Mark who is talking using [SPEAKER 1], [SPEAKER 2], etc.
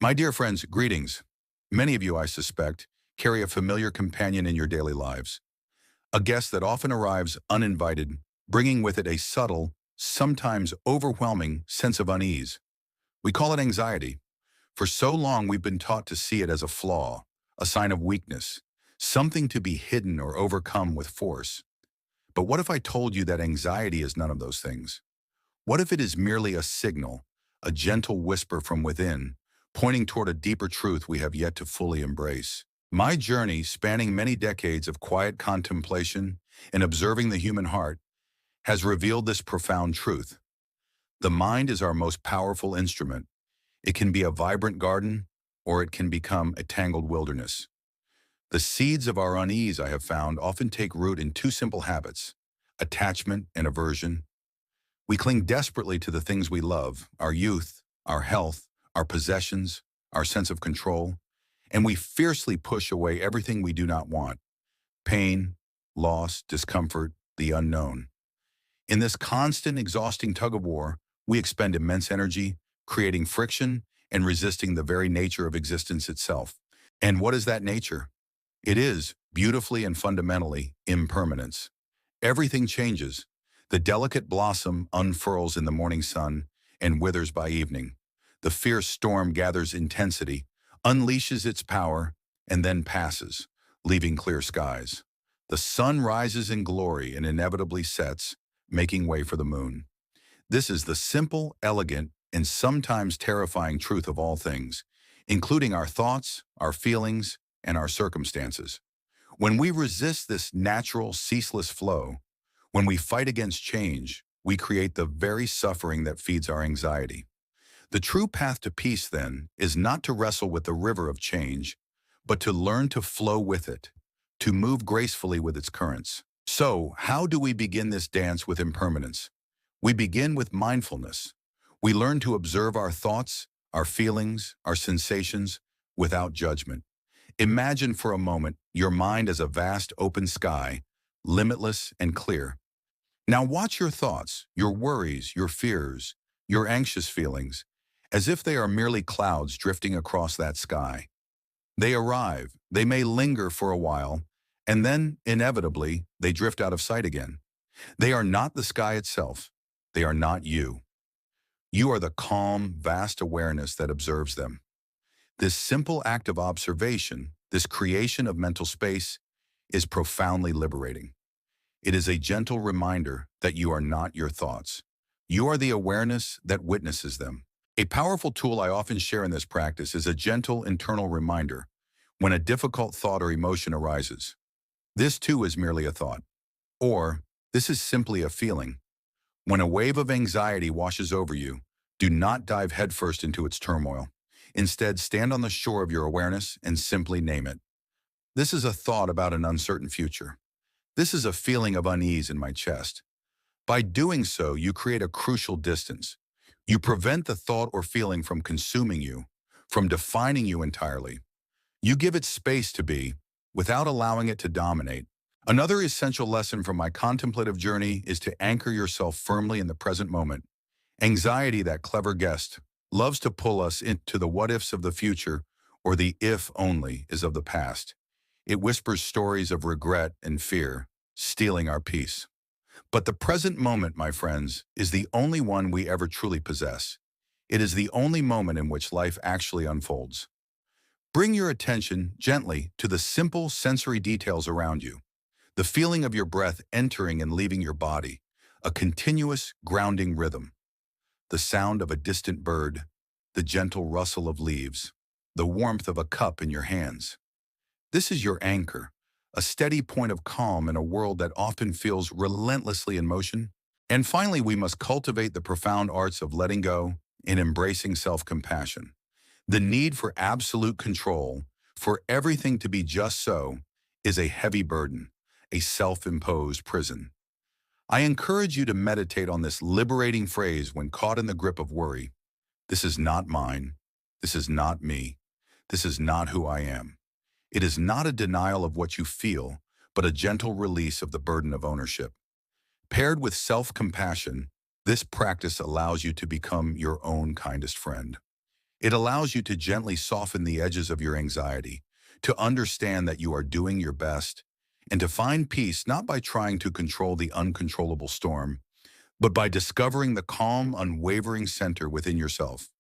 [SPEAKER 1] My dear friends, greetings. Many of you, I suspect, carry a familiar companion in your daily lives, a guest that often arrives uninvited, bringing with it a subtle, sometimes overwhelming sense of unease. We call it anxiety. For so long, we've been taught to see it as a flaw, a sign of weakness, something to be hidden or overcome with force. But what if I told you that anxiety is none of those things? What if it is merely a signal, a gentle whisper from within, pointing toward a deeper truth we have yet to fully embrace? My journey, spanning many decades of quiet contemplation and observing the human heart, has revealed this profound truth. The mind is our most powerful instrument. It can be a vibrant garden, or it can become a tangled wilderness. The seeds of our unease, I have found, often take root in two simple habits: attachment and aversion. We cling desperately to the things we love, our youth, our health, our possessions, our sense of control, and we fiercely push away everything we do not want: pain, loss, discomfort, the unknown. In this constant, exhausting tug-of-war, we expend immense energy, creating friction and resisting the very nature of existence itself. And what is that nature? It is, beautifully and fundamentally, impermanence. Everything changes. The delicate blossom unfurls in the morning sun and withers by evening. The fierce storm gathers intensity, unleashes its power, and then passes, leaving clear skies. The sun rises in glory and inevitably sets, making way for the moon. This is the simple, elegant, and sometimes terrifying truth of all things, including our thoughts, our feelings, and our circumstances. When we resist this natural, ceaseless flow, when we fight against change, we create the very suffering that feeds our anxiety. The true path to peace, then, is not to wrestle with the river of change, but to learn to flow with it, to move gracefully with its currents. So, how do we begin this dance with impermanence? We begin with mindfulness. We learn to observe our thoughts, our feelings, our sensations, without judgment. Imagine for a moment your mind as a vast open sky, limitless and clear. Now watch your thoughts, your worries, your fears, your anxious feelings, as if they are merely clouds drifting across that sky. They arrive, they may linger for a while, and then, inevitably, they drift out of sight again. They are not the sky itself. They are not you. You are the calm, vast awareness that observes them. This simple act of observation, this creation of mental space, is profoundly liberating. It is a gentle reminder that you are not your thoughts. You are the awareness that witnesses them. A powerful tool I often share in this practice is a gentle internal reminder when a difficult thought or emotion arises. This too is merely a thought. Or, this is simply a feeling. When a wave of anxiety washes over you, do not dive headfirst into its turmoil. Instead, stand on the shore of your awareness and simply name it. This is a thought about an uncertain future. This is a feeling of unease in my chest. By doing so, you create a crucial distance. You prevent the thought or feeling from consuming you, from defining you entirely. You give it space to be, without allowing it to dominate. Another essential lesson from my contemplative journey is to anchor yourself firmly in the present moment. Anxiety, that clever guest, loves to pull us into the what-ifs of the future, or the if-only is of the past. It whispers stories of regret and fear, stealing our peace. But the present moment, my friends, is the only one we ever truly possess. It is the only moment in which life actually unfolds. Bring your attention gently to the simple sensory details around you. The feeling of your breath entering and leaving your body, a continuous, grounding rhythm. The sound of a distant bird, the gentle rustle of leaves, the warmth of a cup in your hands. This is your anchor, a steady point of calm in a world that often feels relentlessly in motion. And finally, we must cultivate the profound arts of letting go and embracing self-compassion. The need for absolute control, for everything to be just so, is a heavy burden, a self-imposed prison. I encourage you to meditate on this liberating phrase when caught in the grip of worry. This is not mine. This is not me. This is not who I am. It is not a denial of what you feel, but a gentle release of the burden of ownership. Paired with self-compassion, this practice allows you to become your own kindest friend. It allows you to gently soften the edges of your anxiety, to understand that you are doing your best, and to find peace not by trying to control the uncontrollable storm, but by discovering the calm, unwavering center within yourself.